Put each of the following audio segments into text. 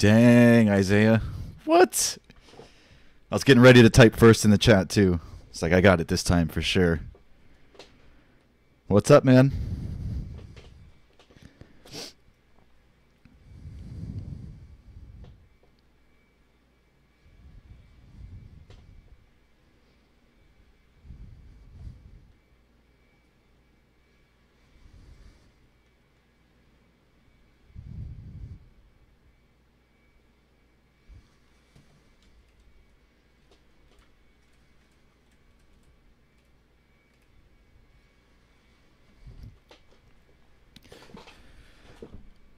Dang, Isaiah. What? I was getting ready to type first in the chat, too. It's like, I got it this time for sure. What's up, man?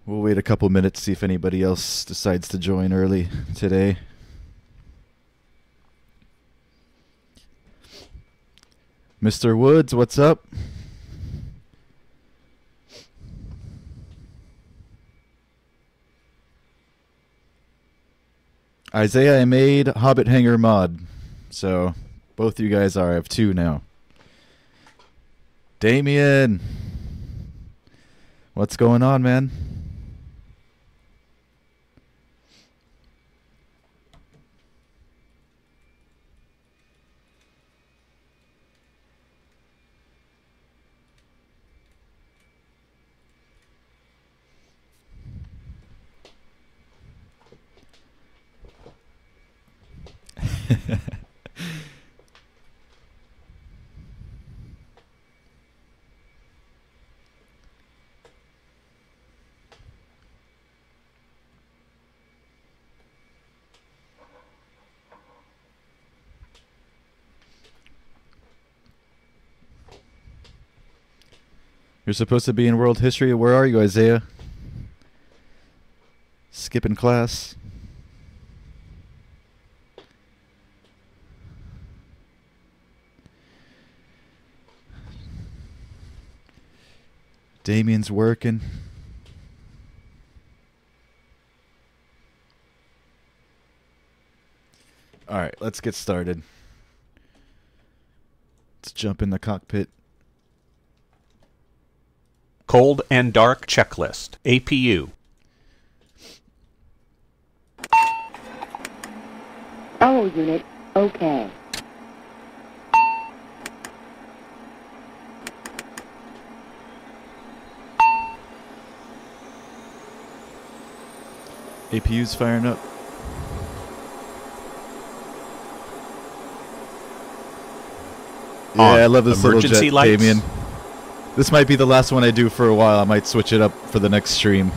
We'll wait a couple minutes, see if anybody else decides to join early today. Mr. Woods, what's up? Isaiah, I made Hobbit Hanger mod. So, both you guys are. I have 2 now. Damien! What's going on, man? You're supposed to be in world history. Where are you, Isaiah? Skipping class. Damien's working. All right, let's get started. Let's jump in the cockpit. Cold and Dark Checklist, APU. Oh, unit, okay. APU's firing up. Yeah, I love this little jet, Damien. This might be the last one I do for a while. I might switch it up for the next stream.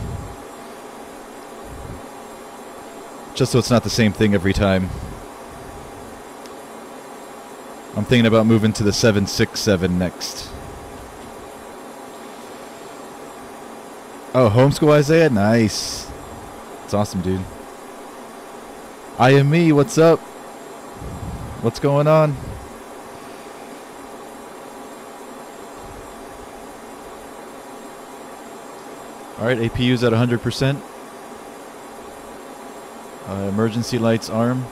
Just so it's not the same thing every time. I'm thinking about moving to the 767 next. Oh, homeschool Isaiah? Nice. That's awesome, dude. I am me. What's up? What's going on? Alright, APU's at 100%. Emergency lights armed.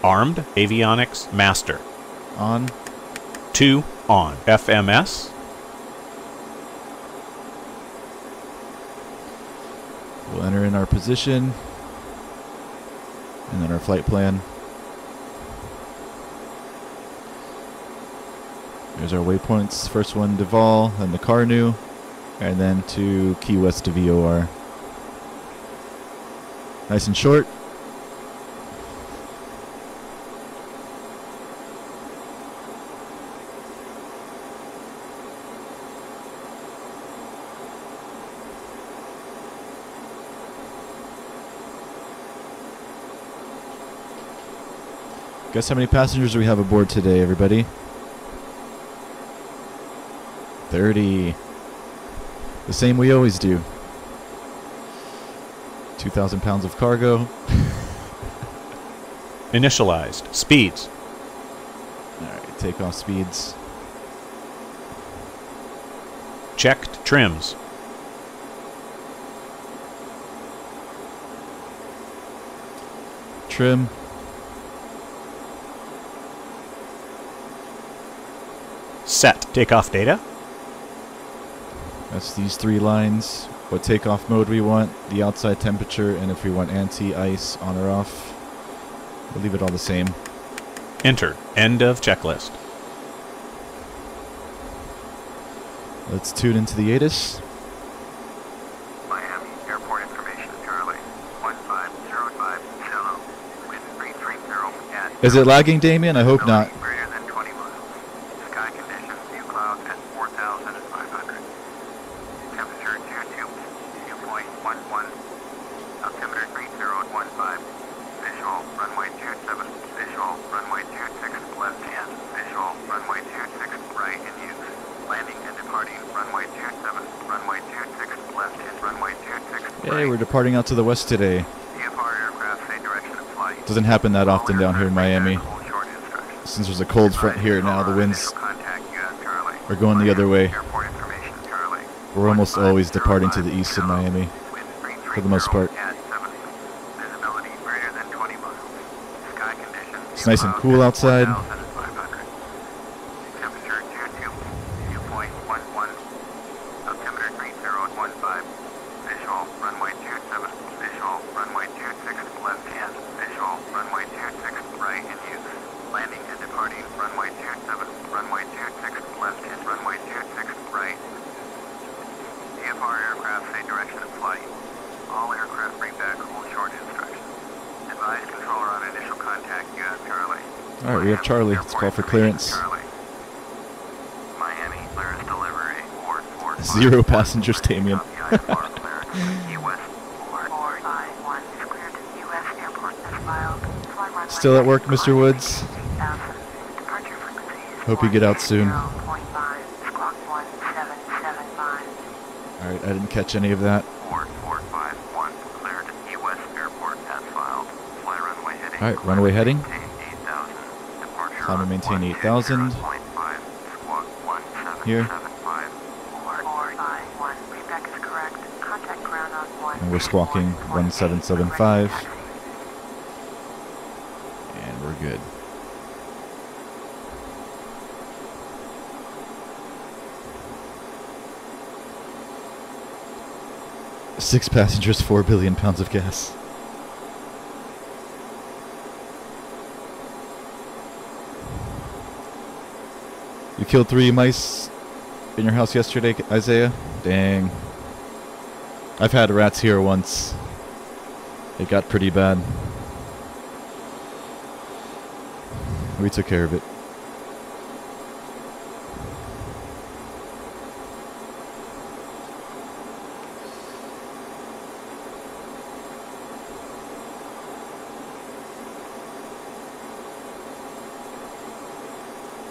Armed. Avionics master. On. 2 on. FMS. We'll enter in our position. And then our flight plan. There's our waypoints. First one, Duval, then the Carnu. And then to Key West to VOR. Nice and short. Guess how many passengers we have aboard today, everybody? 30. The same we always do. 2,000 pounds of cargo. Initialized. Speeds. Alright, takeoff speeds. Checked trims. Trim. Set. Takeoff data. That's these 3 lines. what takeoff mode we want, the outside temperature, and if we want anti-ice on or off. We'll leave it all the same. Enter. End of checklist. Let's tune into the ATIS. Miami, airport information, Charlie. 1505 Zero. Wind 330 at... Is it lagging, Damien? I hope not. Greater than 20 miles. Sky conditions, few clouds at 4,500. Temperature dew point 11. Altimeter 3015. Visual, runway 27. Visual, runway 26 left hand. Visual, runway 26 right in use. Landing and departing, runway 27, runway 26 left hand, runway 26 right. Hey, we're departing out to the west today. VFR aircraft say direction of flight. Doesn't happen that often down here in Miami. Since there's a cold front here now, the winds are going the other way. We're almost always departing to the east in Miami, for the most part. It's nice and cool outside. Alright, we have Charlie. Let's call for clearance. Zero passengers, Damien. Still at work, Mr. Woods? Hope you get out soon. Alright, I didn't catch any of that. Alright, runway heading. Climb and maintain 8,000. Here. And we're squawking 1775. And we're good. Six passengers, 4 billion pounds of gas. You killed 3 mice in your house yesterday, Isaiah? Dang. I've had rats here once. It got pretty bad. We took care of it.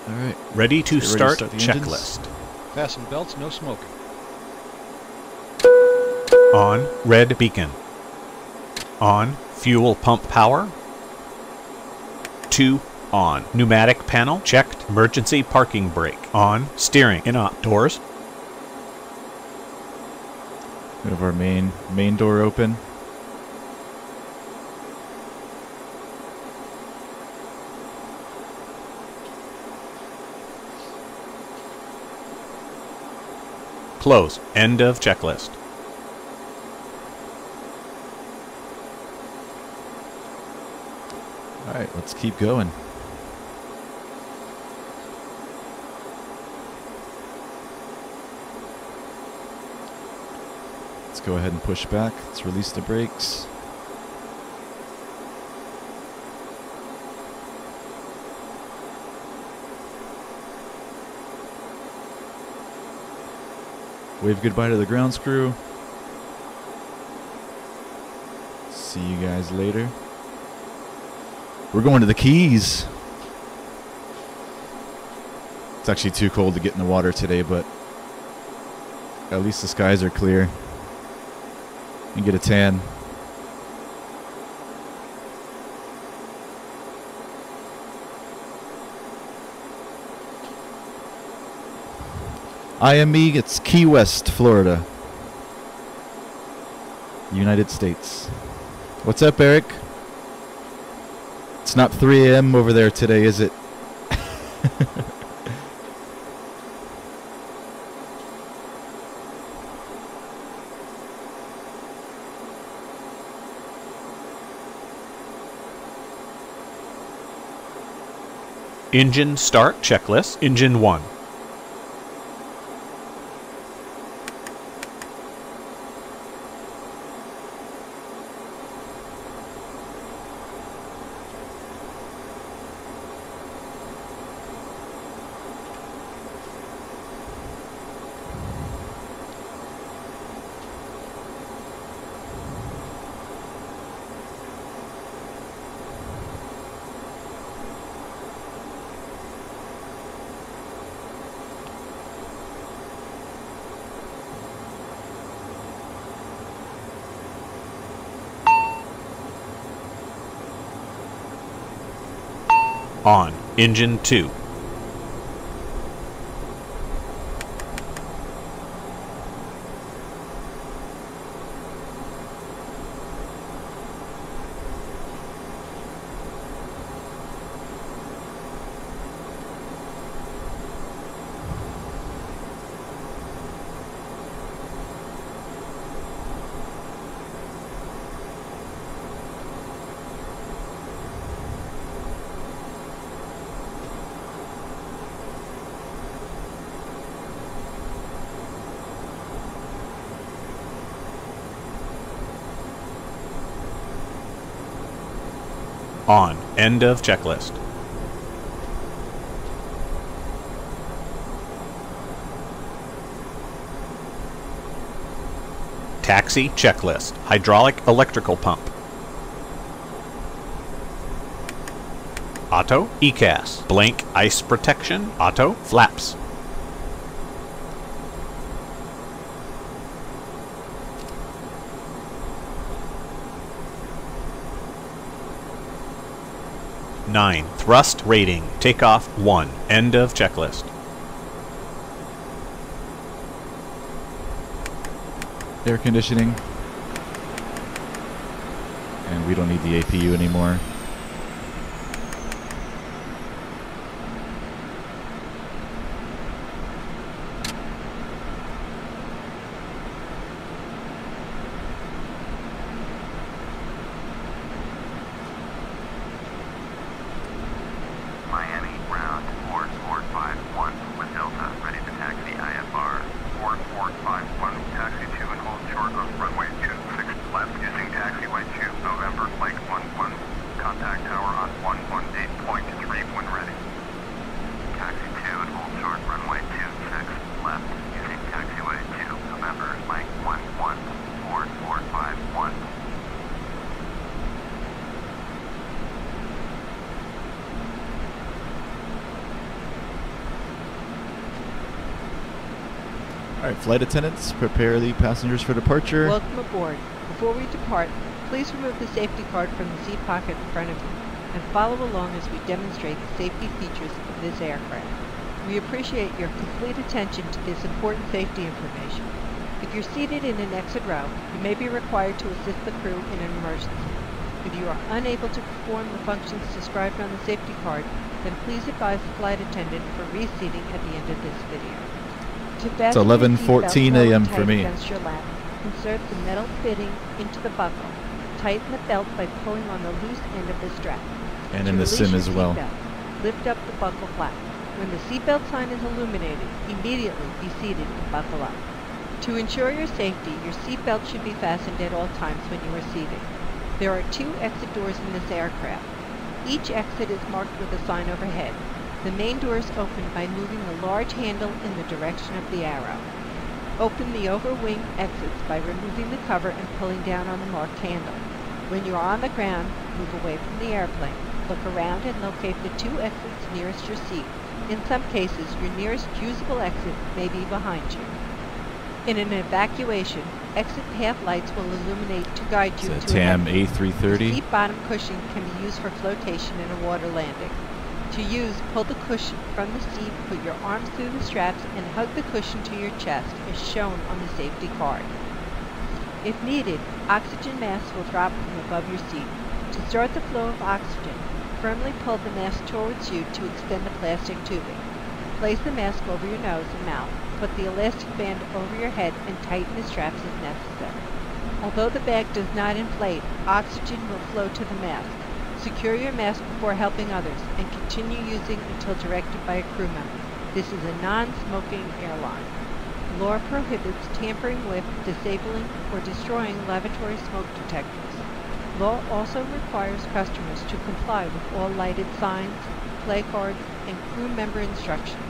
Alright. Ready to start the engines. checklist. Fasten belts, no smoking. On. Red beacon. On. Fuel pump power. 2. On. Pneumatic panel checked. Emergency parking brake. On. Steering in doors. We have our main door open. Close. End of checklist. Alright, let's keep going. Let's go ahead and push back. Let's release the brakes. Wave goodbye to the ground crew. See you guys later. We're going to the Keys. It's actually too cold to get in the water today, but at least the skies are clear. And get a tan. IME, it's Key West, Florida. United States. What's up, Eric? It's not 3 a.m. over there today, is it? Engine start checklist. Engine 1. On. Engine 2. On. End of checklist. Taxi checklist. Hydraulic electrical pump. Auto ECAS. Blank ice protection. Auto flaps. Nine. Thrust rating. Takeoff 1. End of checklist. Air conditioning. And we don't need the APU anymore. Miami, ground 4451 with Delta, ready to taxi IFR 4451, taxi 2 and hold short of runway 26 left using taxiway 2, November, flight 11, contact tower on 118.3 when ready. Taxi 2 and hold short runway 26 left using taxiway 2, November, flight 11, 4451. Alright, flight attendants, prepare the passengers for departure. Welcome aboard. Before we depart, please remove the safety card from the seat pocket in front of you and follow along as we demonstrate the safety features of this aircraft. We appreciate your complete attention to this important safety information. If you're seated in an exit row, you may be required to assist the crew in an emergency. If you are unable to perform the functions described on the safety card, then please advise the flight attendant for reseating at the end of this video. It's 11:14 a.m. for me. Against your lap. Insert the metal fitting into the buckle. Tighten the belt by pulling on the loose end of the strap. And in the sim as well. Lift up the buckle flap. When the seatbelt sign is illuminated, immediately be seated and buckle up. To ensure your safety, your seatbelt should be fastened at all times when you are seated. There are 2 exit doors in this aircraft. Each exit is marked with a sign overhead. The main door is opened by moving the large handle in the direction of the arrow. Open the overwing exits by removing the cover and pulling down on the marked handle. When you are on the ground, move away from the airplane. Look around and locate the 2 exits nearest your seat. In some cases, your nearest usable exit may be behind you. In an evacuation, exit path lights will illuminate to guide you It's a to TAM an exit. The A330. seat bottom cushion can be used for flotation in a water landing. To use, pull the cushion from the seat, put your arms through the straps, and hug the cushion to your chest, as shown on the safety card. If needed, oxygen masks will drop from above your seat. To start the flow of oxygen, firmly pull the mask towards you to extend the plastic tubing. Place the mask over your nose and mouth. Put the elastic band over your head and tighten the straps as necessary. Although the bag does not inflate, oxygen will flow to the mask, Secure your mask before helping others and continue using until directed by a crew member. This is a non-smoking airline. Law prohibits tampering with, disabling, or destroying lavatory smoke detectors. Law also requires customers to comply with all lighted signs, placards, and crew member instructions.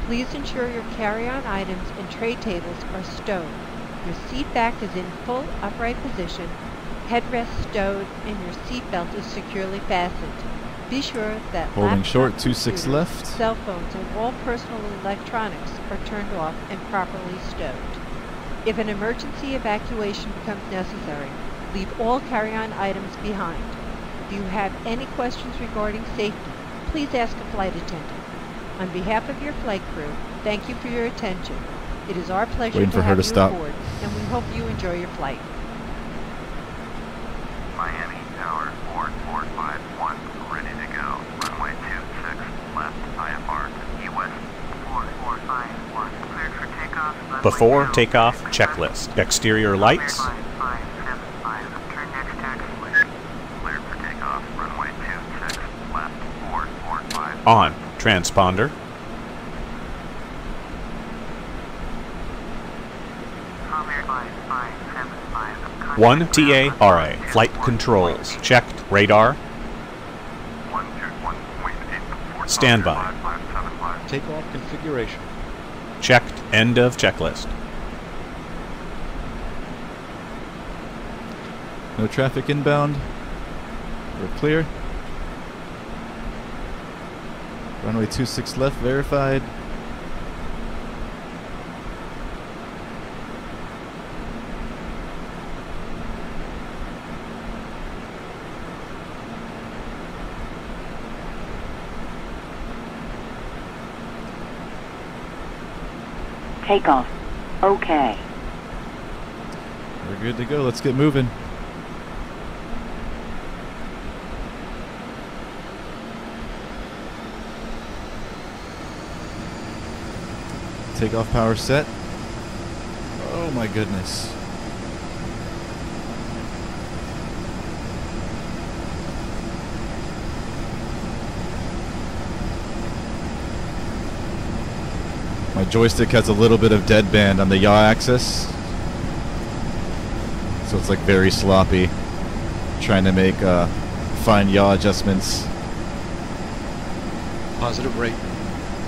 Please ensure your carry-on items and tray tables are stowed. Your seat back is in full upright position, headrest stowed, and your seat belt is securely fastened. Be sure that Holding laptops, short, 26 computers, left. cell phones, and all personal electronics are turned off and properly stowed. If an emergency evacuation becomes necessary, leave all carry-on items behind. If you have any questions regarding safety, please ask a flight attendant. On behalf of your flight crew, thank you for your attention. It is our pleasure Waiting to for her have to you stop. aboard, and we hope you enjoy your flight. Miami Tower 4451, ready to go. Runway 26, left, IFR to Key-West. 4451, cleared for takeoff. Runway Before 2, takeoff checklist. Exterior lights. 5575, turn next taxi. Cleared for takeoff. Runway 26, left, 445. On. Transponder. Comair 5575. 1 TARA. Flight controls. Checked. Radar. 121.8. Standby. Takeoff configuration. Checked. End of checklist. No traffic inbound. We're clear. Runway 26 left, verified. Takeoff. Okay. We're good to go. Let's get moving. Takeoff power set. Oh my goodness. My joystick has a little bit of deadband on the yaw axis, so it's like very sloppy trying to make fine yaw adjustments. Positive rate.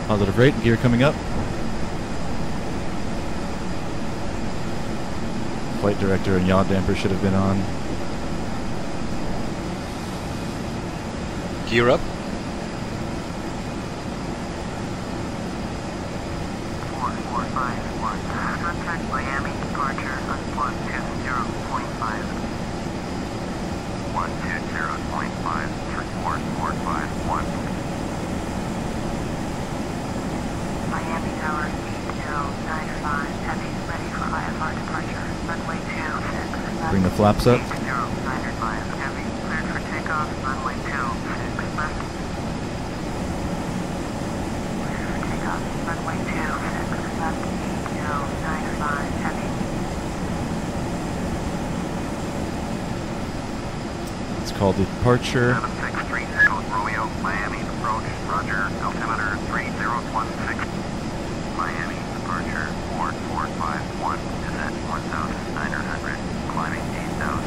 Positive rate, gear coming up. Flight director and yaw damper should have been on. Gear up. 4451. Contact Miami, departure on 120.5. 120.5 for 4451. Miami Tower 8095, heavy, ready for IFR departure. Runway 26 left. Bring the flaps up. 8095, heavy, cleared for takeoff. Runway 26 left. Cleared for takeoff. Runway 26 left. 8095, heavy. It's called departure. 763 Echo Romeo, Miami approach, roger, altimeter 3016. Miami departure 4451 is at 1,900, climbing 8,000.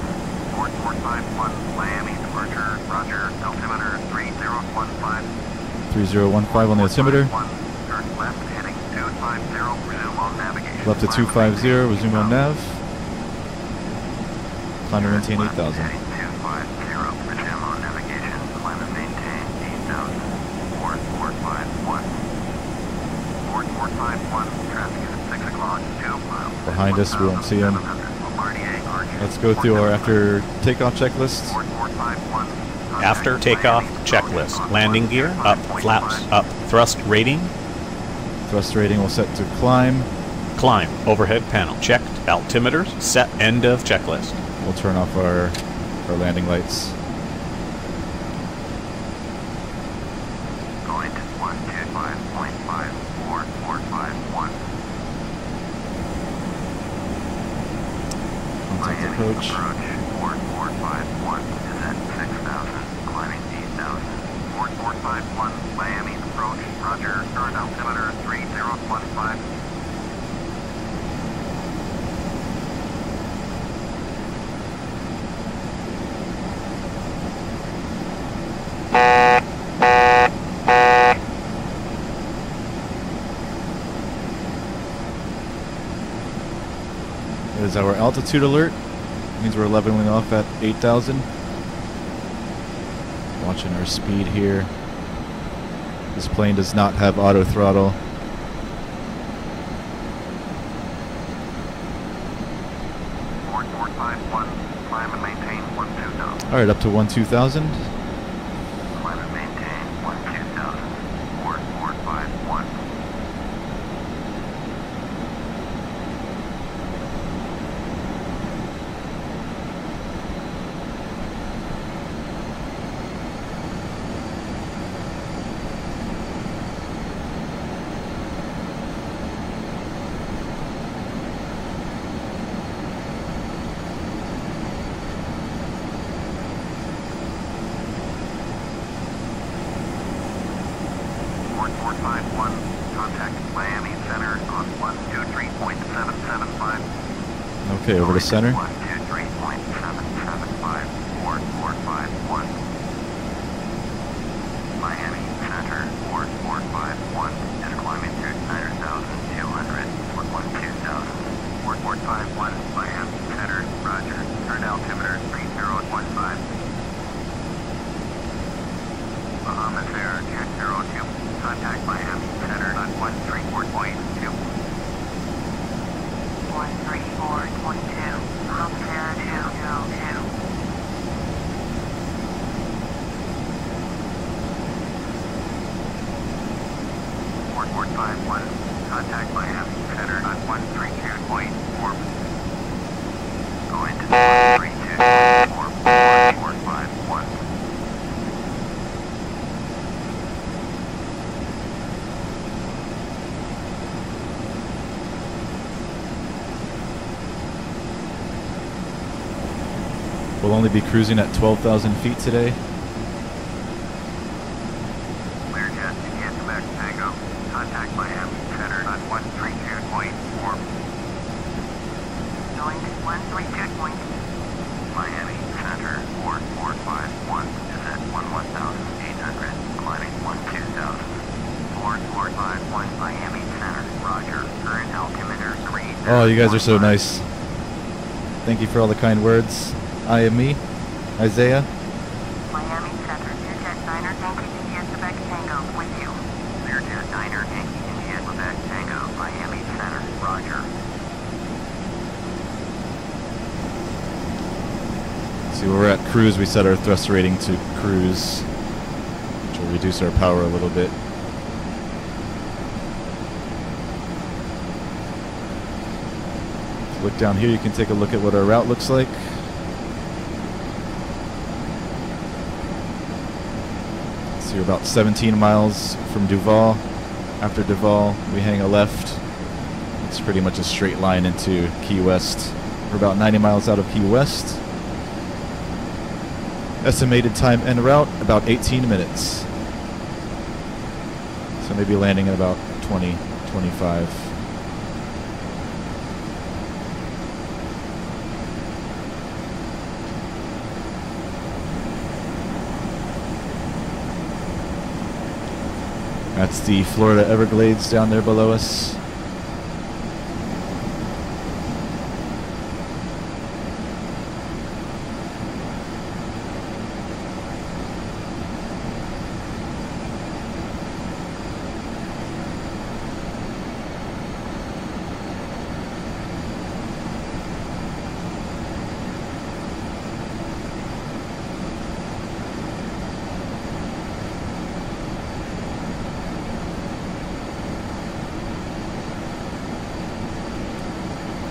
4451 Miami departure, roger, altimeter 3015. 3015 on the altimeter. Turn left heading 250, resume on navigation. Left to 250, resume on nav. Climb and maintain 8,000. Heading 250, resume on navigation, climb and maintain 8,000. 4451. 4451, traffic is at 6 o'clock, 2 miles. Behind us, we won't see him. Let's go through our after takeoff checklist. 4451. After takeoff checklist. Landing gear up. Flaps up. Thrust rating. Thrust rating will set to climb. Climb. Overhead panel. Checked. Altimeters set. End of checklist. We'll turn off our landing lights. Going to 125.5, 4451. Contact approach. 4451 is at 6,000, climbing That is our altitude alert. Means we're leveling off at 8,000. Watching our speed here. This plane does not have auto throttle. Climb and maintain 12,000. Alright, up to 12,000. Climb and maintain 12,000. 4451. Contact Miami Center on 123.775. Okay, over to center. 123.775. 4451. Miami Center 4451 is climbing to 9,200 for 12,000. 4451 Miami Center, roger. Current altimeter 3015. Bahamas Air 202. Contact Miami Center on 134.2. 134.2. Bahamas Air 202. 4451. Contact Miami Center on 132.4. Going to 132.4. We'll only be cruising at 12,000 feet today. Learjet to Quebec Tango. Contact Miami Center on 132.4. Going to 132. Miami Center 4451 is at 11,800. Climbing 12,000. 4451 Miami Center. Roger. Current altimeter 3. Oh, you guys are so nice. Thank you for all the kind words. I am me, Isaiah. Miami Center, Learjet Niner Yankee India Quebec Tango with you. Learjet Niner Yankee India Quebec Tango, Miami Center, roger. See, when we're at cruise, we set our thrust rating to cruise, which will reduce our power a little bit. If you look down here, you can take a look at what our route looks like. So you're about 17 miles from Duval. After Duval, we hang a left. It's pretty much a straight line into Key West. We're about 90 miles out of Key West. Estimated time en route, about 18 minutes. So maybe landing at about 20, 25. That's the Florida Everglades down there below us.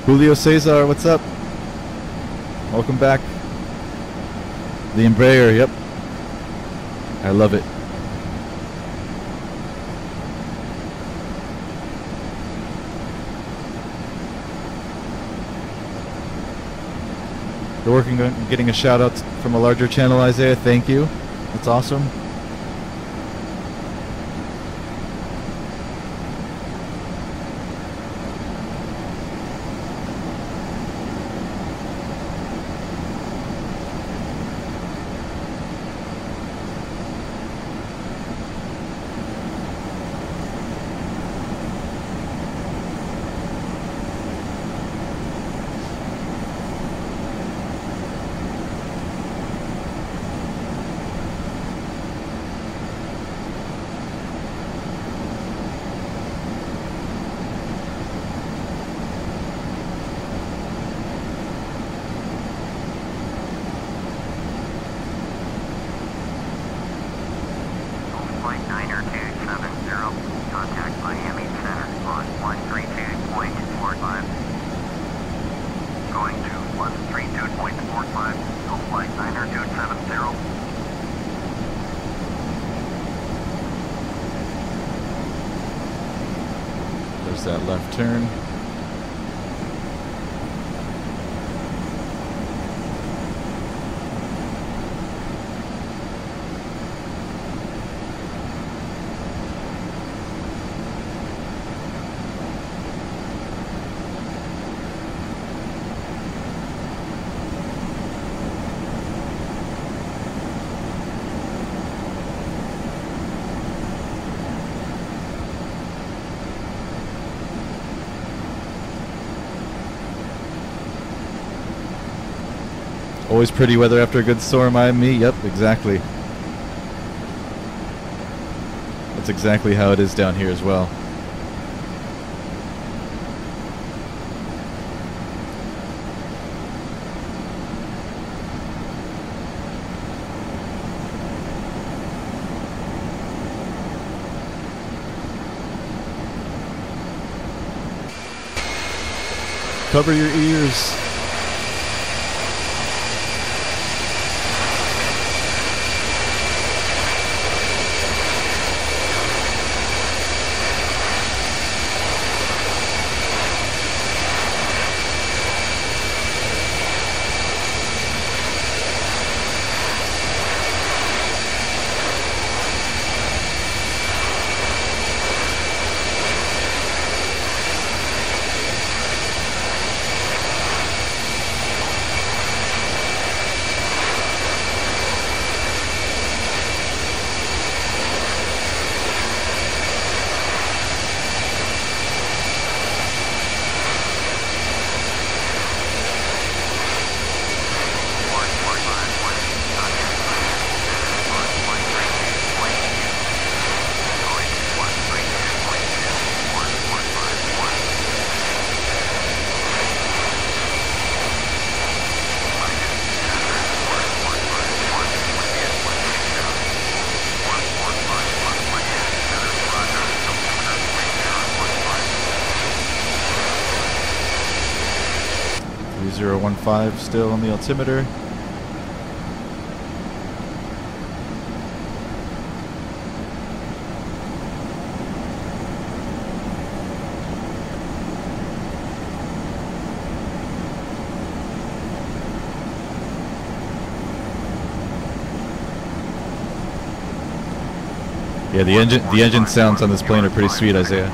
Julio Cesar, what's up? Welcome back. The Embraer, yep. I love it. You're working on getting a shout out from a larger channel, Isaiah. Thank you. That's awesome. There's that left turn. Always pretty weather after a good storm, Miami. Yep, exactly. That's exactly how it is down here as well. Cover your ears. ERJ-145 still on the altimeter. Yeah, the engine sounds on this plane are pretty sweet, Isaiah.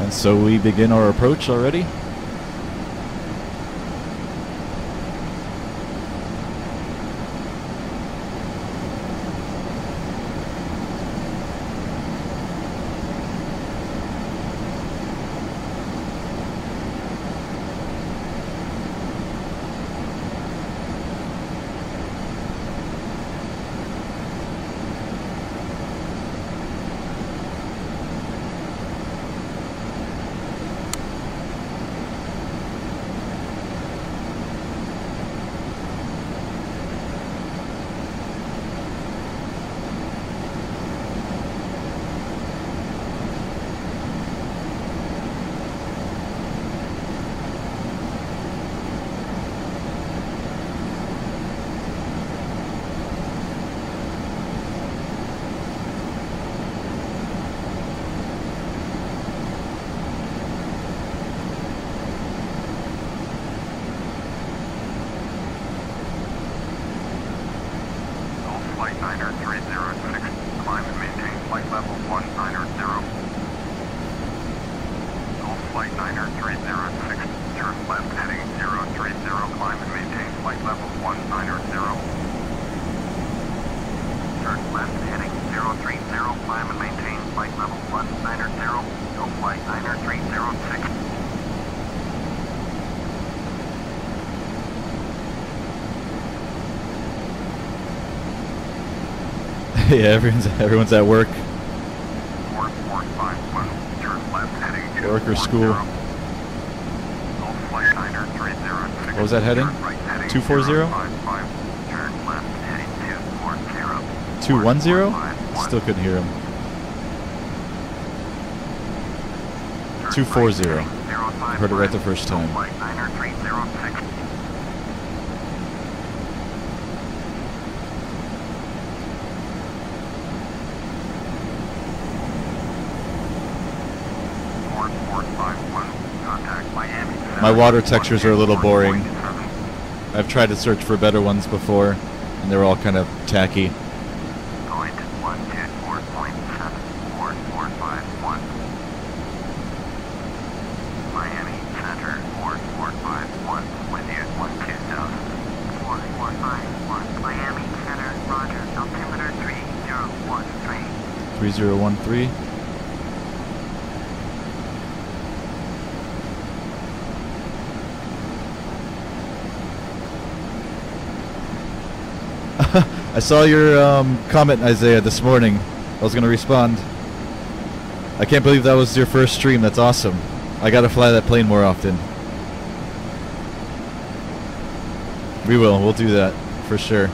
And so we begin our approach already. Yeah, everyone's at work. Work or school. What was that heading? 240? 210? Still couldn't hear him. 240. Heard it right the first time. My water textures are a little boring. I've tried to search for better ones before, and they're all kind of tacky. Miami Center, 4451, with you at 12000. 4451, Miami Center, roger, altimeter 3013. 3013. I saw your comment, Isaiah, this morning. I was going to respond. I can't believe that was your first stream. That's awesome. I got to fly that plane more often. We will. We'll do that for sure.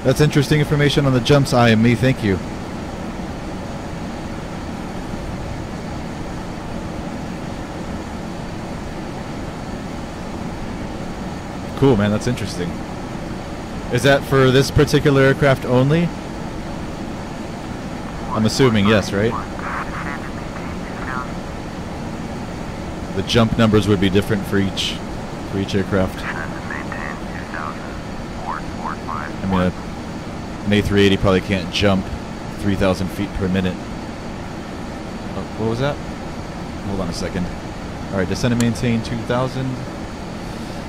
That's interesting information on the jumps, IME. Thank you. Cool, man. That's interesting. Is that for this particular aircraft only? I'm assuming yes, right? The jump numbers would be different for each aircraft. I mean, an A380 probably can't jump 3,000 feet per minute. Oh, what was that? Hold on a second. All right, descend and maintain 2,000.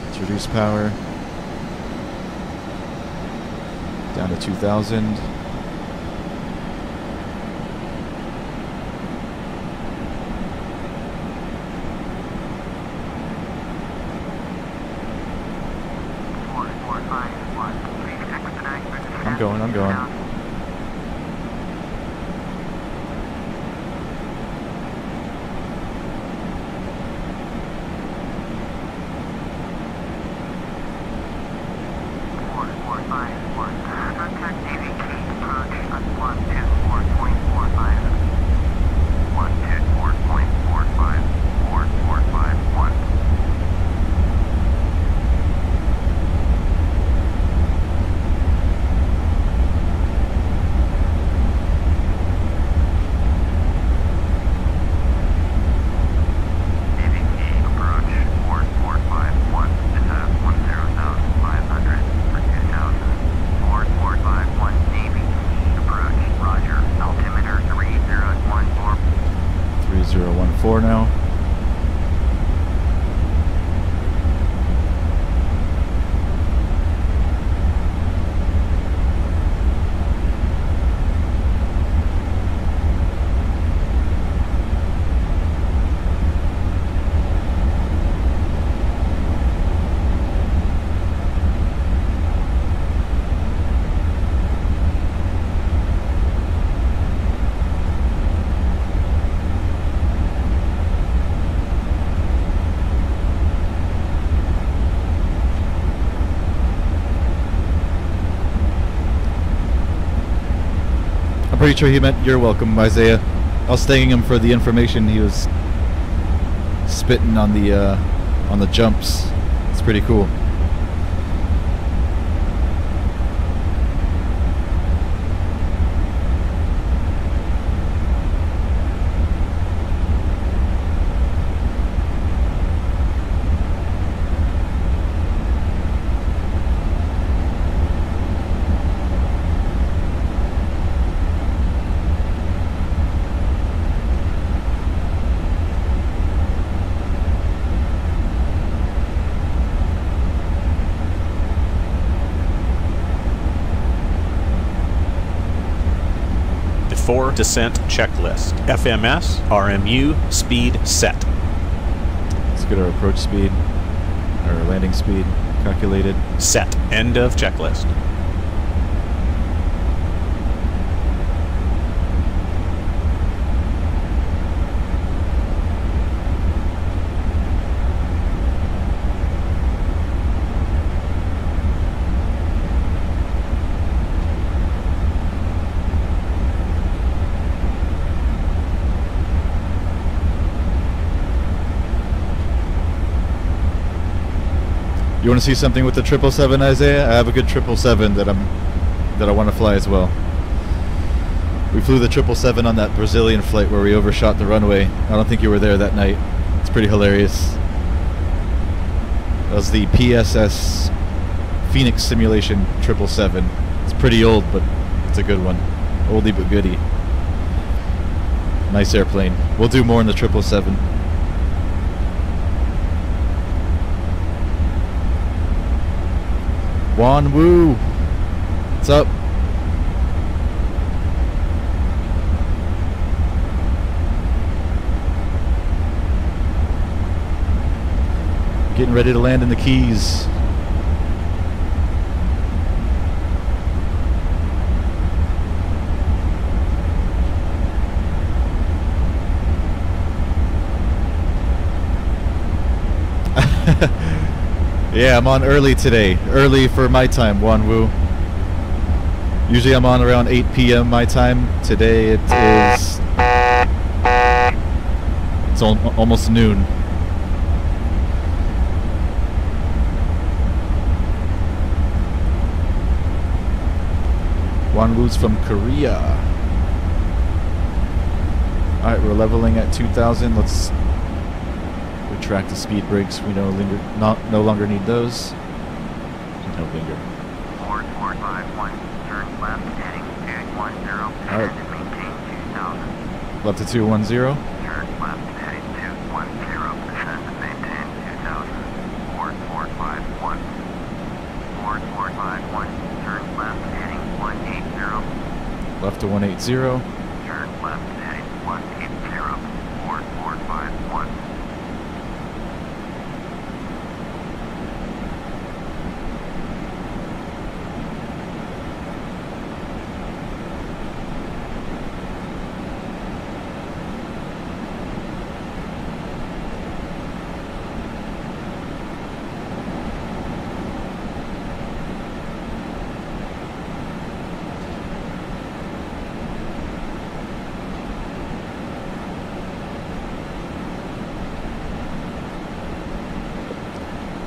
Let's reduce power down to 2,000. I'm going. Now. I'm pretty sure he meant you're welcome, Isaiah. I was thanking him for the information he was spitting on the jumps. It's pretty cool. For descent checklist. FMS, RMU, speed set. Let's get our approach speed, our landing speed calculated. Set. End of checklist. You want to see something with the 777, Isaiah? I have a good 777 that I want to fly as well. We flew the 777 on that Brazilian flight where we overshot the runway. I don't think you were there that night. It's pretty hilarious. That was the PSS Phoenix Simulation 777. It's pretty old, but it's a good one. Oldie but goodie. Nice airplane. We'll do more in the 777. Juan Woo, what's up? Getting ready to land in the Keys. Yeah, I'm on early today. Early for my time, Wan Wu. Usually I'm on around 8 p.m. my time. Today it is... It's almost noon. Wan Wu's from Korea. Alright, we're leveling at 2,000. Let's... retract the speed brakes. We no longer need those. No linger. 4451, turn left, heading 210, Alright. maintain 2000. Left to 210. Turn left, heading 210, descend and maintain 2000. 4451. 4451, turn left, heading 180. Left to 180. Turn left, heading 180. 4451.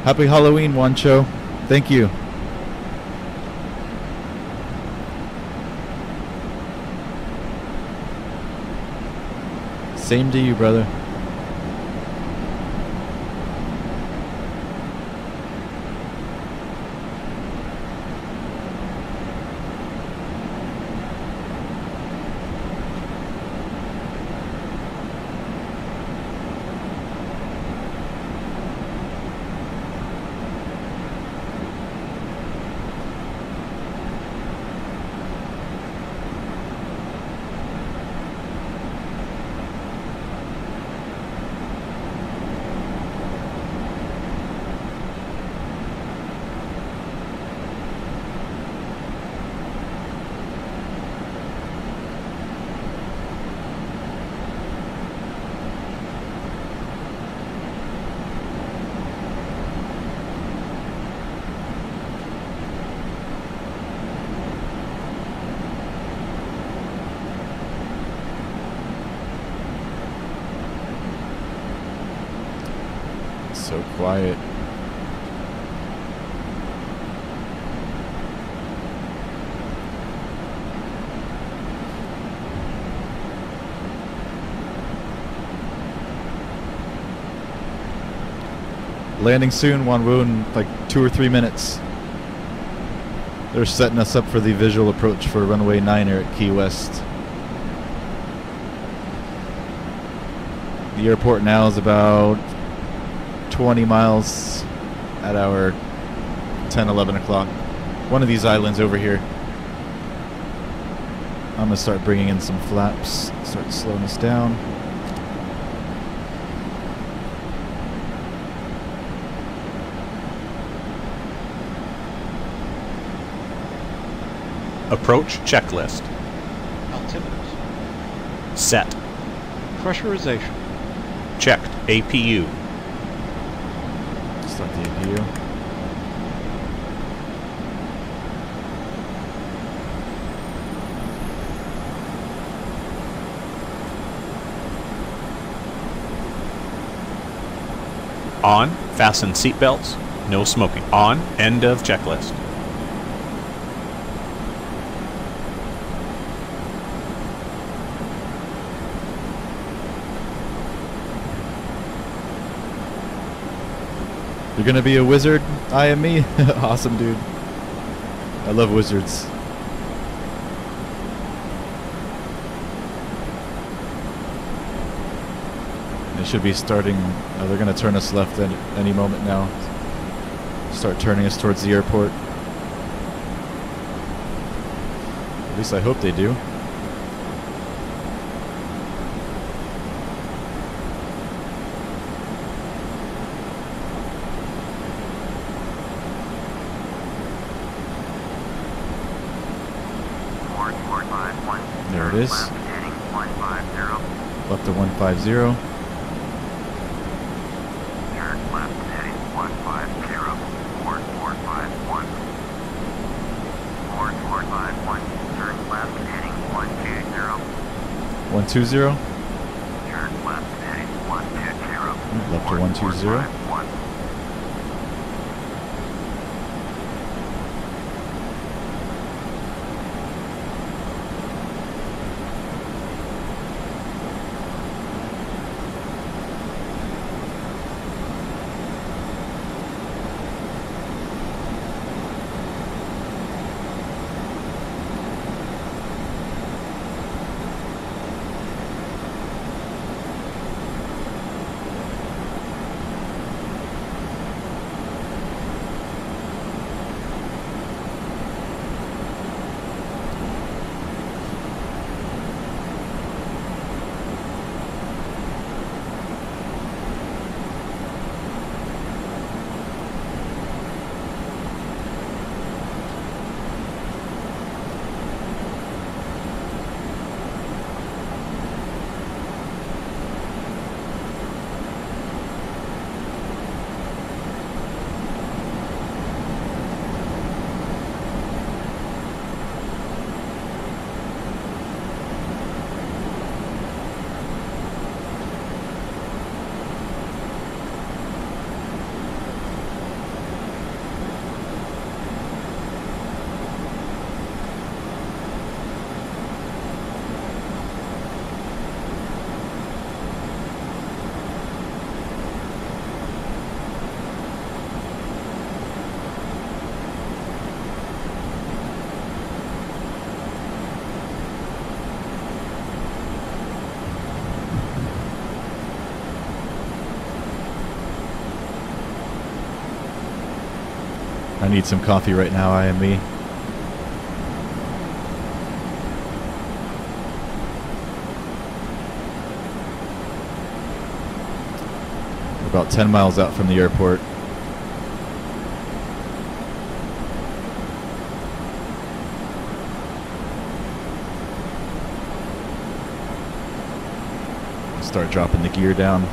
Happy Halloween, Wancho. Thank you. Same to you, brother. So quiet. Landing soon, Wanwu, in like 2 or 3 minutes. They're setting us up for the visual approach for runway 9er at Key West. The airport now is about 20 miles at our 10, 11 o'clock. One of these islands over here. I'm gonna start bringing in some flaps, start slowing us down. Approach checklist. Altimeters. Set. Pressurization. Checked. APU. Start the APU. On. Fasten seatbelts. No smoking. On. End of checklist. You're gonna be a wizard, IME? Awesome, dude. I love wizards. They should be starting, they're gonna turn us left at any moment now. Start turning us towards the airport. At least I hope they do. There it is. Left to 150. Turn left heading 150. 4451. 4451. Turn left heading 120. 120. Turn left heading 120. Left to 120. 4451. I need some coffee right now, IME. We're about 10 miles out from the airport. Start dropping the gear down.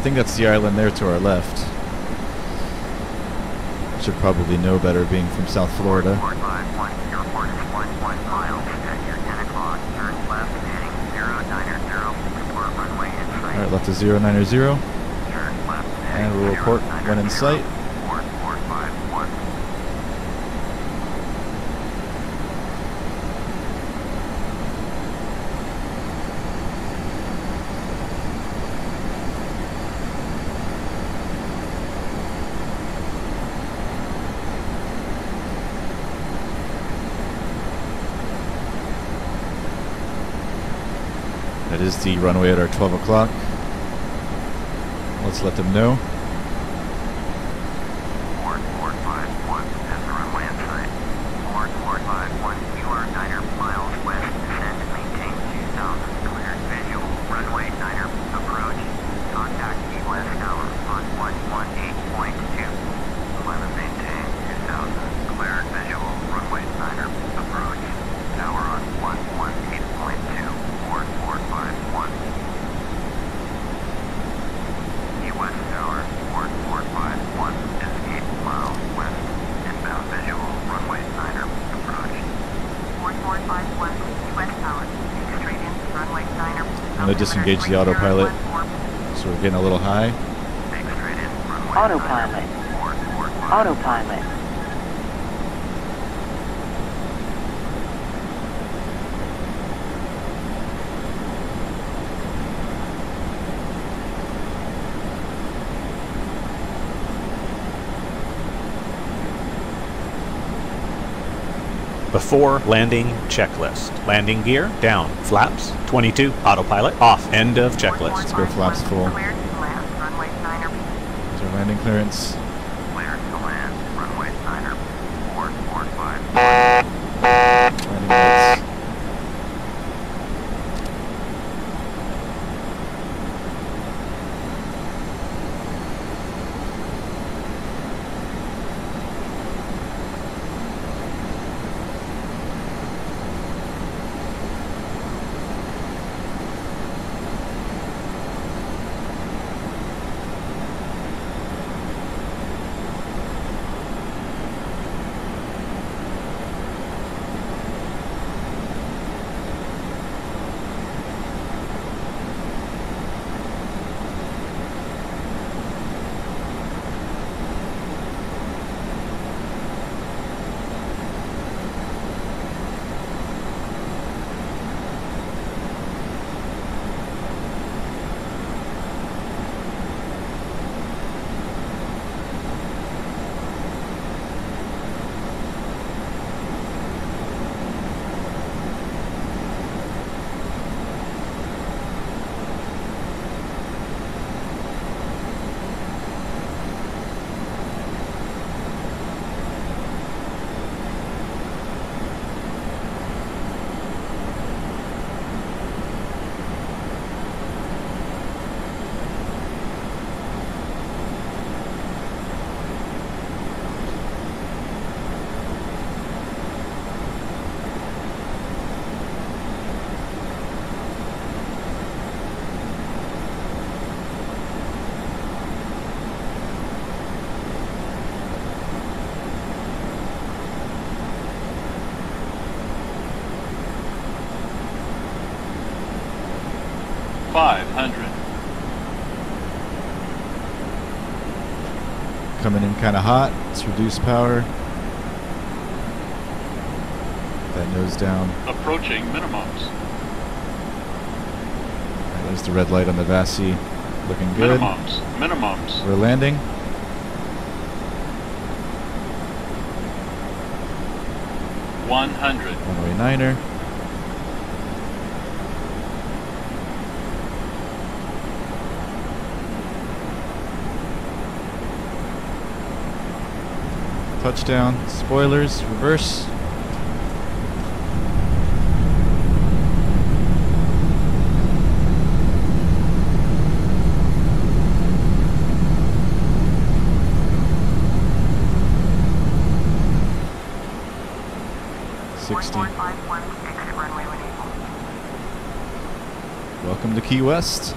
think that's the island there to our left. Should probably know better being from South Florida. Alright, left to 090. And we'll report when in sight. That is the runway at our 12 o'clock. Let's let them know. 4451 as the runway in sight. 4451, you are 9 miles west, descend and maintain 2000, cleared visual. Runway 9 approach, contact Key West Tower on 118.2. 11 maintain 2000, cleared visual. Runway 9 approach, tower on 118.2. 4451. Key West Tower, 4451 is 8 miles west, inbound visual, runway 9 approach. 4451, Key West Tower, straight in, runway 9. I'm going to disengage the autopilot, so we're getting a little high. Take straight in, runway Autopilot. 445. Autopilot. Before landing checklist. Landing gear down. Flaps 22. Autopilot off. End of checklist. Let's go flaps full. Cleared to land, runway 9. There's our landing clearance. Cleared to land, runway 9. 445. Landing lights. Coming in kind of hot. Let's reduce power. That nose down. Approaching minimums. Right, there's the red light on the Vassie. Looking good. Minimums. We're landing. Runway 9er. Touchdown. Spoilers. Reverse. Welcome to Key West.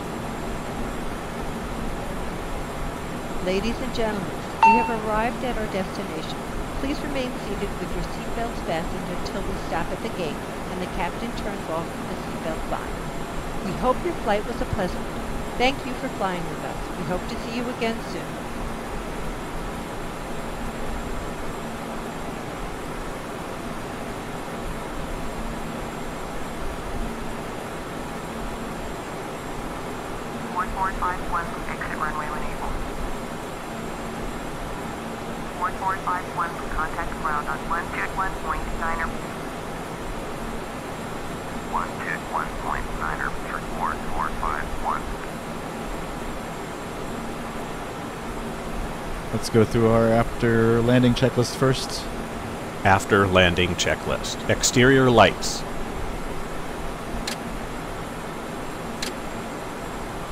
Ladies and gentlemen, we have arrived at our destination. Please remain seated with your seatbelts fastened until we stop at the gate and the captain turns off the seatbelt sign. We hope your flight was a pleasant one. Thank you for flying with us. We hope to see you again soon. Exit runway when able. 1451, contact ground on 121.9er. 121.9er, 4451. Let's go through our after landing checklist first. After landing checklist. Exterior lights.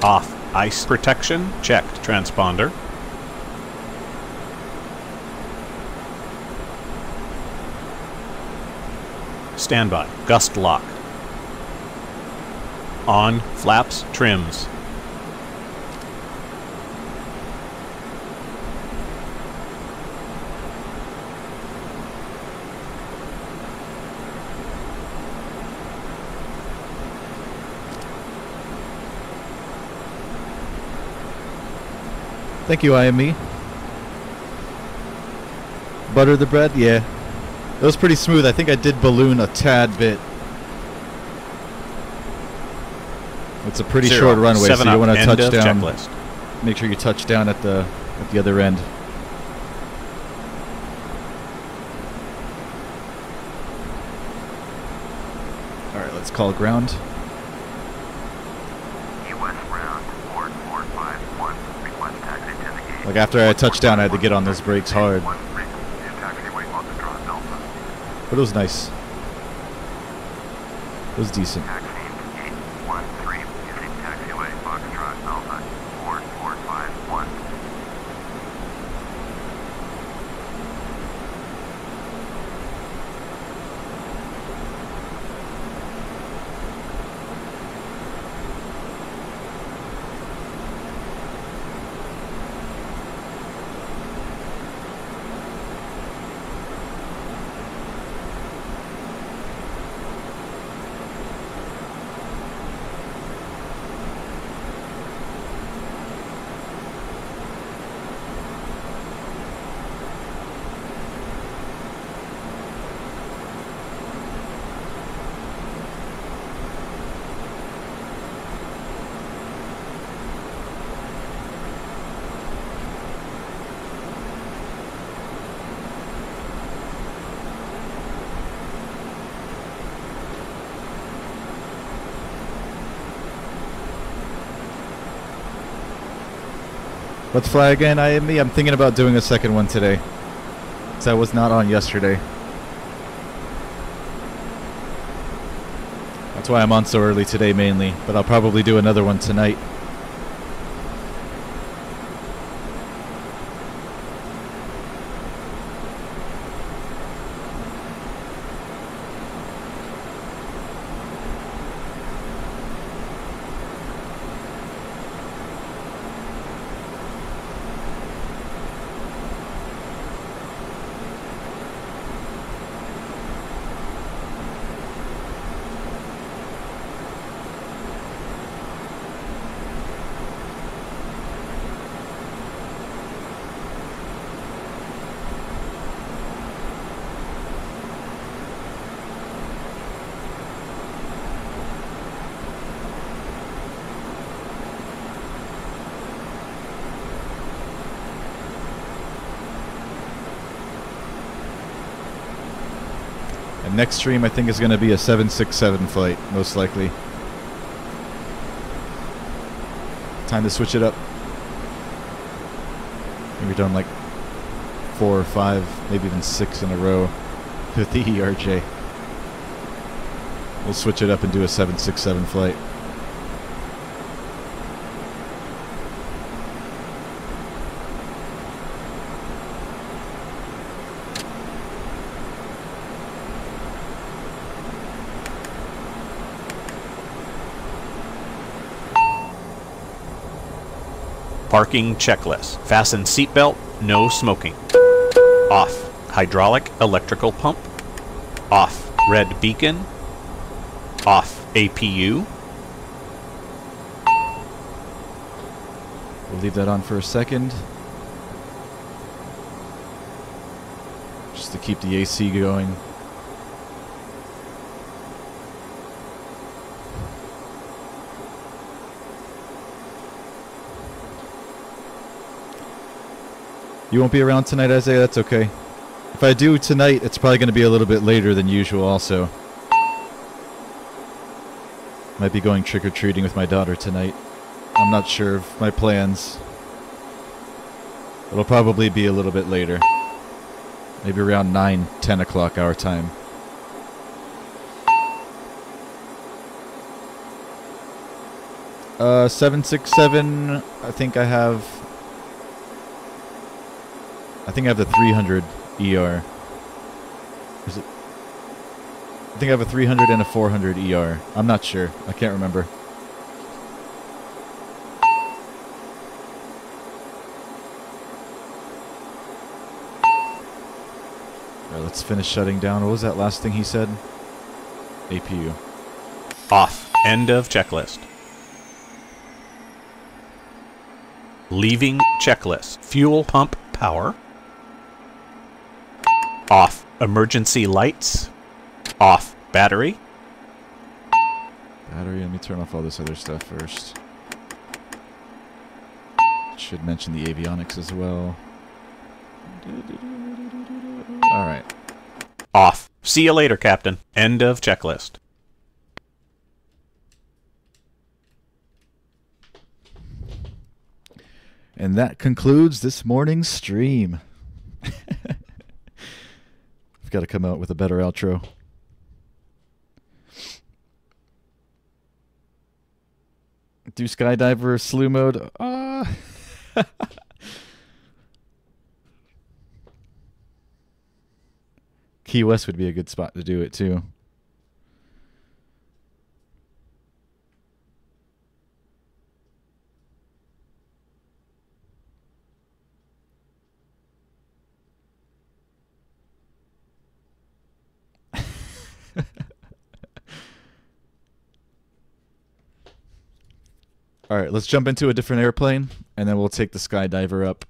Off. Ice protection. Checked. Transponder. Standby. Gust lock. On. Flaps. Trims. Thank you, IME. Butter the bread? Yeah. It was pretty smooth. I think I did balloon a tad bit. It's a pretty short runway, so you want to touch down. Checklist. Make sure you touch down at the other end. All right, let's call ground. Like after I touched down, I had to get on those brakes hard. But it was nice. It was decent. Let's fly again, IME. I'm thinking about doing a second one today, because I was not on yesterday. That's why I'm on so early today mainly, but I'll probably do another one tonight. Next stream I think is going to be a 767 flight, most likely. Time to switch it up. Maybe done like 4 or 5, maybe even 6 in a row with the ERJ. We'll switch it up and do a 767 flight. Parking checklist. Fasten seatbelt, no smoking. Off. Hydraulic electrical pump. Off. Red beacon. Off. APU. We'll leave that on for a second. Just to keep the AC going. You won't be around tonight, Isaiah? That's okay. If I do tonight, it's probably going to be a little bit later than usual also. Might be going trick-or-treating with my daughter tonight. I'm not sure of my plans. It'll probably be a little bit later. Maybe around 9, 10 o'clock our time. Uh, 767, I think I have the 300 ER. Is it? I think I have a 300 and a 400 ER. I'm not sure. I can't remember. Alright, let's finish shutting down. What was that last thing he said? APU. Off. End of checklist. Leaving checklist. Fuel pump power. Off. Emergency lights. Off. Battery. Battery, let me turn off all this other stuff first. Should mention the avionics as well. Alright. Off. See you later, Captain. End of checklist. And that concludes this morning's stream. I've got to come out with a better outro. Do skydiver slew mode? Key West would be a good spot to do it too. All right, let's jump into a different airplane, and then we'll take the skydiver up.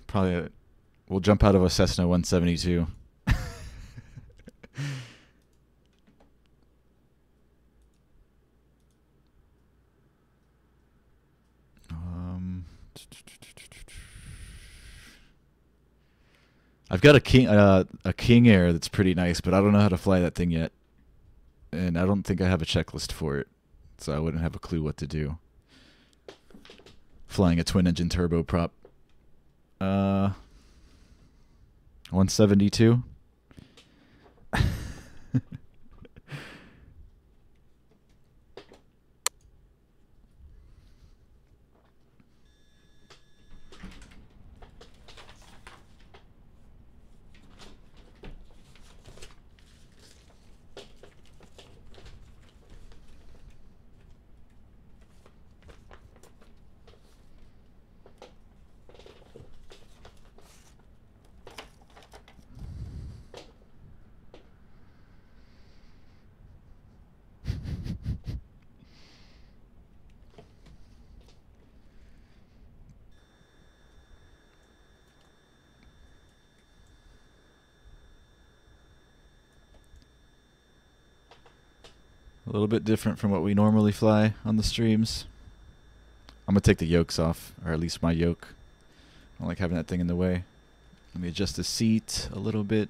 Probably we'll jump out of a Cessna 172. I've got a King Air that's pretty nice, but I don't know how to fly that thing yet. And I don't think I have a checklist for it, so I wouldn't have a clue what to do. Flying a twin-engine turboprop. 172. A little bit different from what we normally fly on the streams. I'm going to take the yokes off, or at least my yoke. I don't like having that thing in the way. Let me adjust the seat a little bit.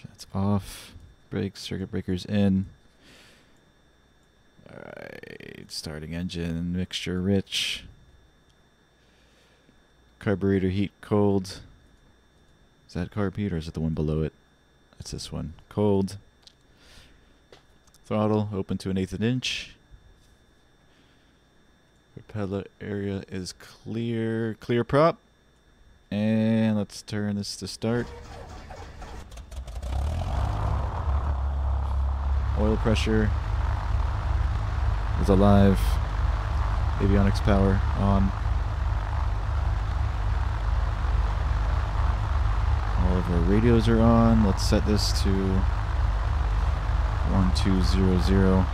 That's off. Brakes, circuit breakers in. Alright, starting engine, mixture rich. Carburetor heat cold. Is that carb heat or is it the one below it? That's this one. Cold. Throttle open to 1/8 inch. Propeller area is clear. Clear prop. And let's turn this to start. Oil pressure is alive. Avionics power on. All of our radios are on. Let's set this to 1200.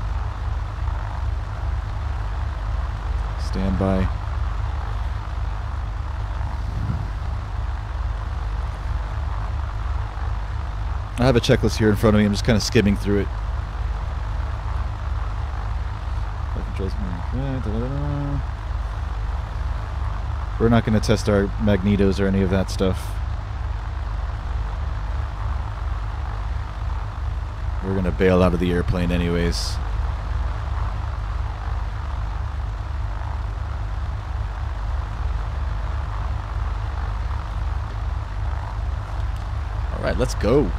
Stand by. I have a checklist here in front of me. I'm just kind of skimming through it. We're not going to test our magnetos or any of that stuff. We're going to bail out of the airplane anyways. All right, let's go.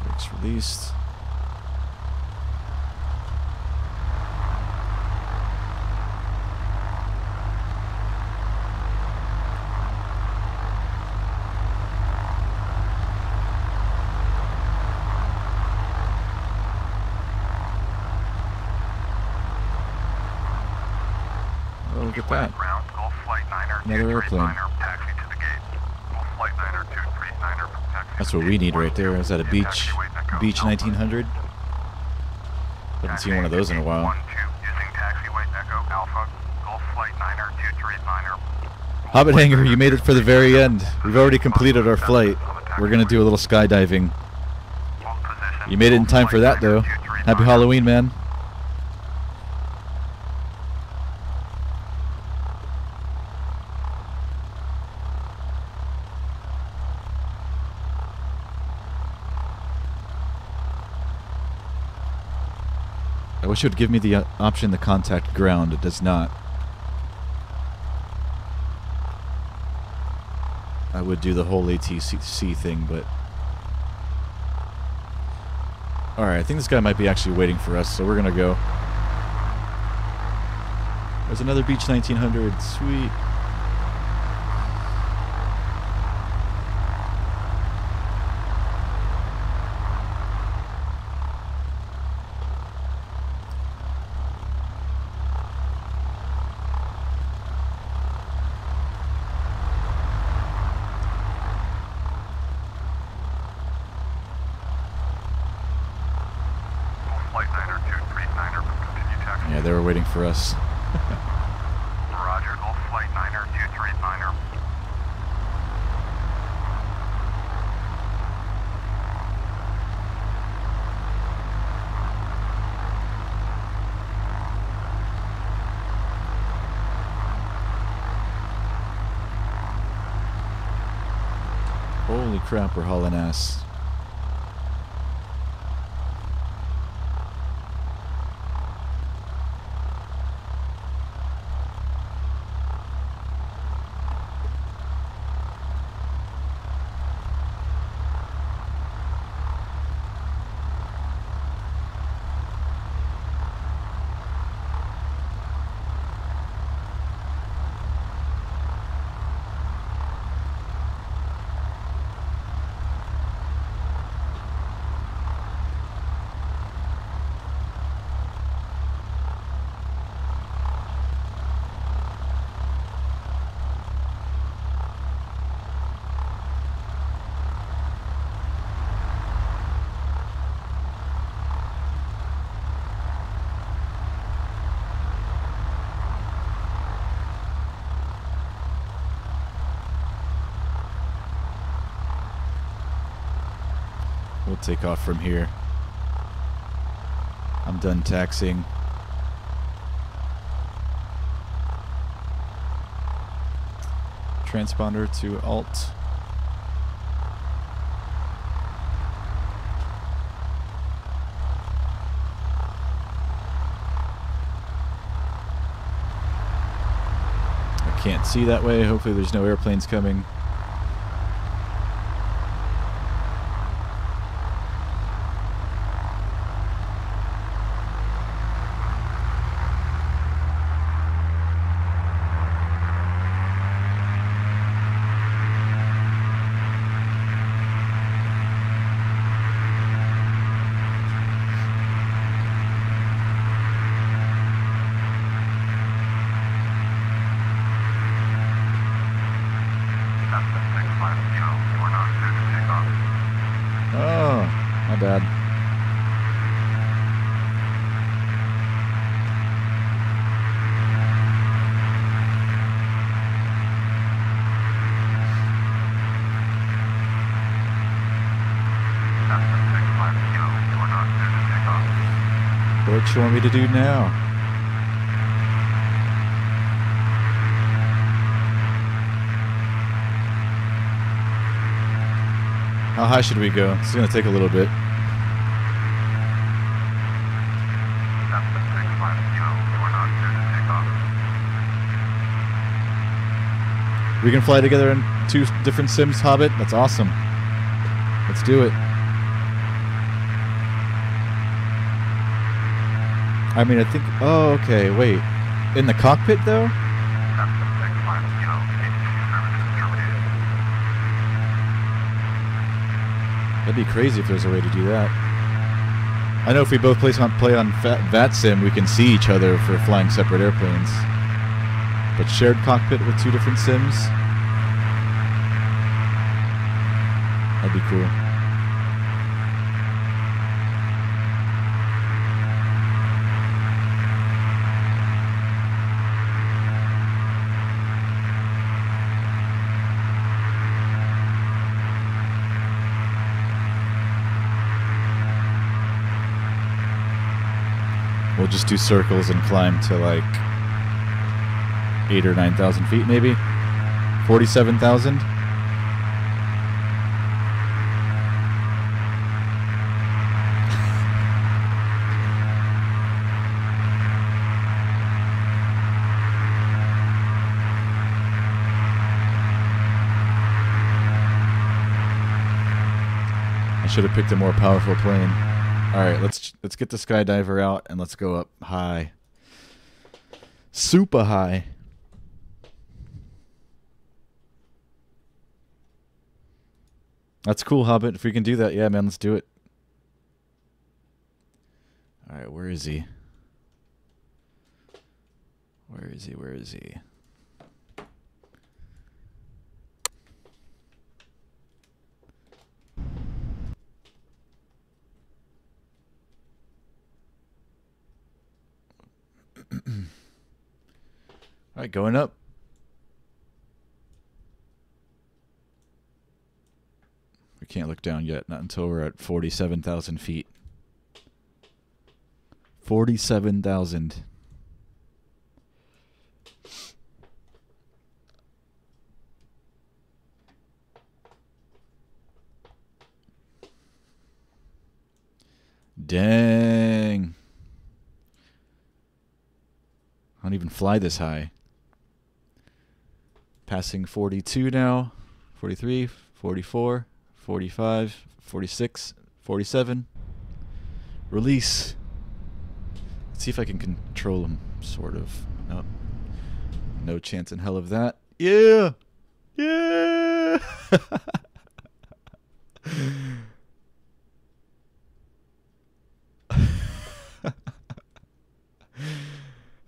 Brakes released. Look at that. Another airplane. That's what we need right there. Is that a Beach 1900? Haven't seen one of those in a while. Hobbit Hanger, you made it for the very end. We've already completed our flight. We're going to do a little skydiving. You made it in time for that, though. Happy Halloween, man. I wish it would give me the option to contact ground. It does not. I would do the whole ATC thing, but... Alright, I think this guy might be actually waiting for us, so we're gonna go. There's another Beach 1900. Sweet. Yeah, they were waiting for us. Roger, Gulf Flight 9er, 2389er. Holy crap, we're hauling ass. We'll take off from here. I'm done taxiing. transponder to alt. I can't see that way. Hopefully there's no airplanes coming. Oh, my bad. What you want me to do now? How high should we go? It's going to take a little bit. We can fly together in 2 different sims, Hobbit? That's awesome. Let's do it. I mean, I think... Oh, okay, wait. In the cockpit, though? That'd be crazy if there's a way to do that. I know if we both play on VATSIM, we can see each other for flying separate airplanes. But shared cockpit with 2 different sims? That'd be cool. We'll just do circles and climb to like 8,000 or 9,000 feet, maybe 47,000. I should have picked a more powerful plane. All right, let's get the skydiver out and let's go up high. Super high. That's cool, Hobbit. If we can do that, yeah, man, let's do it. All right, where is he? Where is he? Where is he? All right, going up. We can't look down yet, not until we're at 47,000 feet. 47,000. Dang. I don't even fly this high. Passing 42 now. 43, 44, 45, 46, 47. Release. Let's see if I can control them, sort of. Nope. No chance in hell of that. Yeah! Yeah!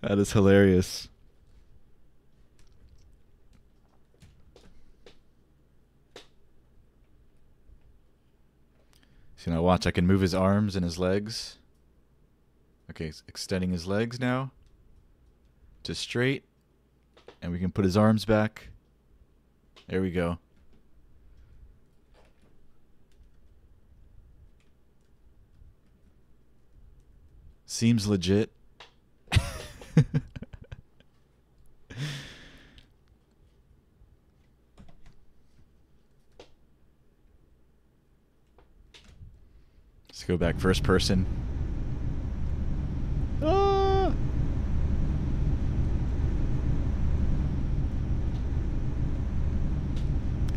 That is hilarious. So now watch, I can move his arms and his legs. Okay, he's extending his legs now to straight. And we can put his arms back. There we go. Seems legit. Let's go back first person. Ah!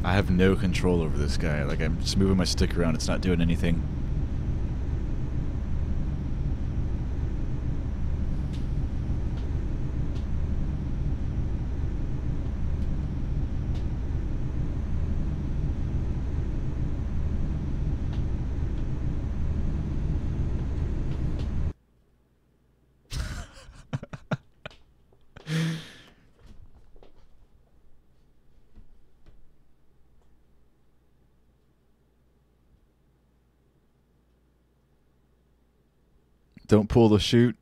I have no control over this guy. Like, I'm just moving my stick around. It's not doing anything. Don't pull the chute.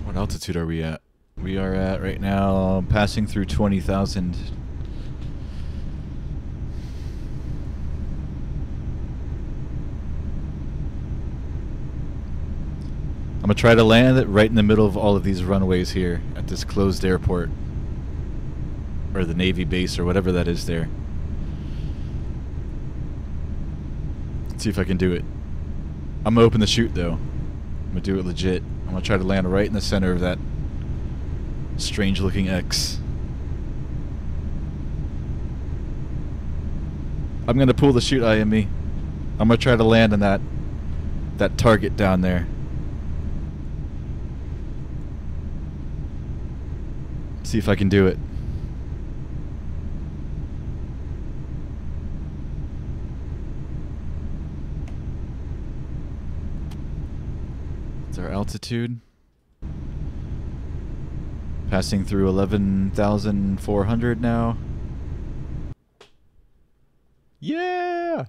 What altitude are we at? We are at right now passing through 20,000. I'm gonna try to land it right in the middle of all of these runways here at this closed airport. Or the Navy base or whatever that is there. Let's see if I can do it. I'm gonna open the chute though. I'm gonna do it legit. I'm gonna try to land right in the center of that strange looking X. I'm gonna pull the chute IME. I'm gonna try to land on that target down there. See if I can do it. It's our altitude. Passing through 11,400 now. Yeah!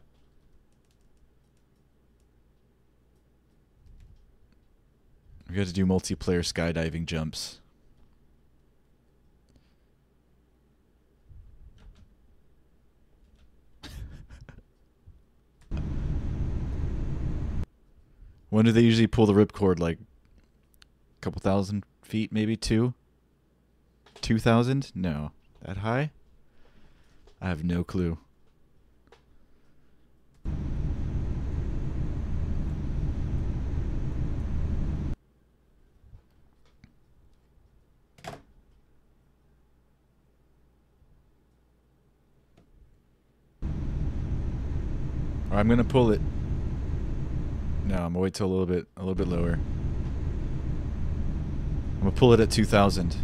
We got to do multiplayer skydiving jumps. When do they usually pull the ripcord? Like a couple thousand feet, maybe 2,000? No. That high? I have no clue. Alright, I'm gonna pull it. No, I'm gonna wait till a little bit lower. I'm gonna pull it at 2,000.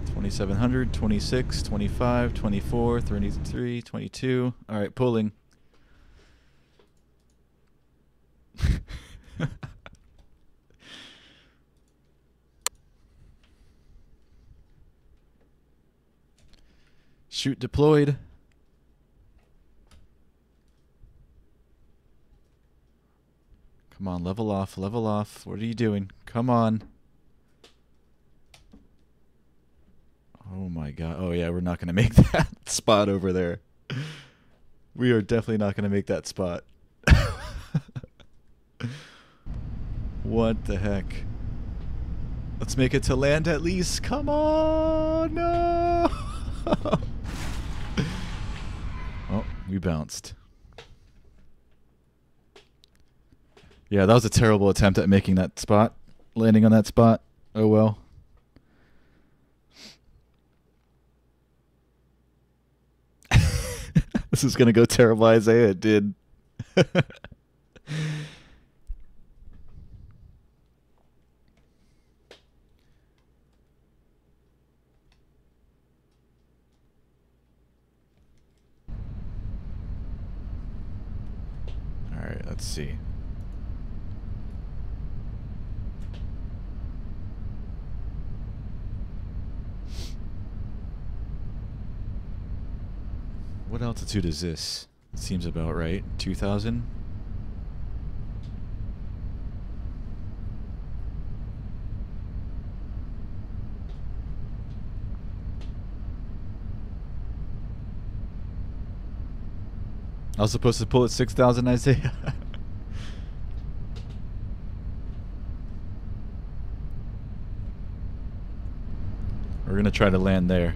$2,700, 26, 25, 24, 33, 22. All right, pulling. Chute deployed. Come on, level off, level off. What are you doing? Come on. Oh my god. Oh yeah, we're not going to make that spot over there. We are definitely not going to make that spot. What the heck? Let's make it to land at least. Come on. No. Oh, we bounced. Yeah, that was a terrible attempt at making that spot. Landing on that spot. Oh well. This is gonna go terrible, Isaiah. It did. Alright, let's see. altitude is this? Seems about right. 2,000? I was supposed to pull at 6,000, Isaiah. We're gonna try to land there.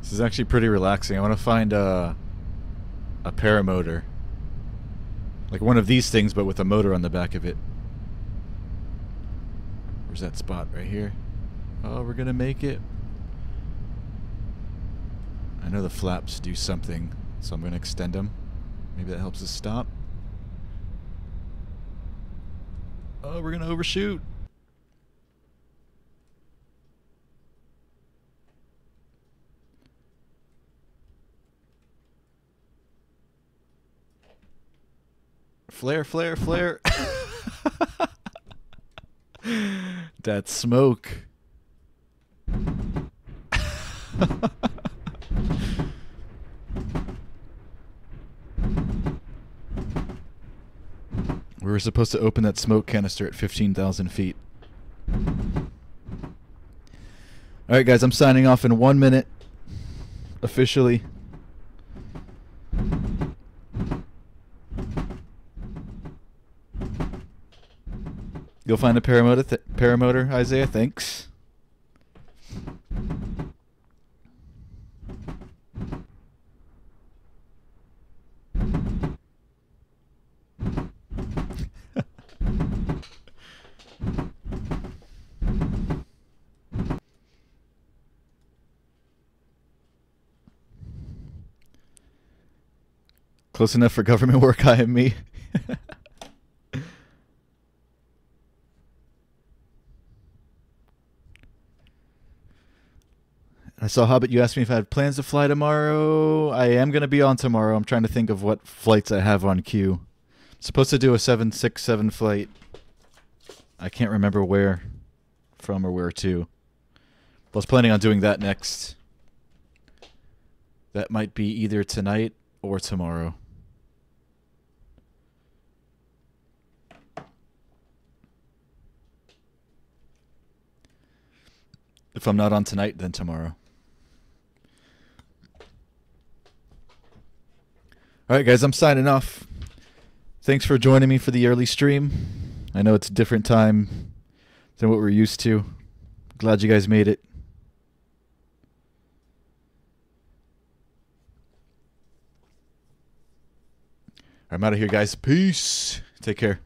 This is actually pretty relaxing. I want to find a paramotor. Like one of these things, but with a motor on the back of it. Where's that spot? Right here. Oh, we're going to make it. I know the flaps do something, so I'm going to extend them. Maybe that helps us stop. Oh, we're going to overshoot. Flare, flare, flare. That smoke. We were supposed to open that smoke canister at 15,000 feet. Alright guys, I'm signing off in 1 minute. Officially. You'll find a paramotor, Isaiah. Thanks. Close enough for government work, I am me. I saw Hobbit, you asked me if I had plans to fly tomorrow. I am going to be on tomorrow. I'm trying to think of what flights I have on queue. I'm supposed to do a 767 flight. I can't remember where from or where to. I was planning on doing that next. That might be either tonight or tomorrow. If I'm not on tonight, then tomorrow. Alright guys, I'm signing off. Thanks for joining me for the early stream. I know it's a different time than what we're used to. Glad you guys made it. I'm out of here guys. Peace. Take care.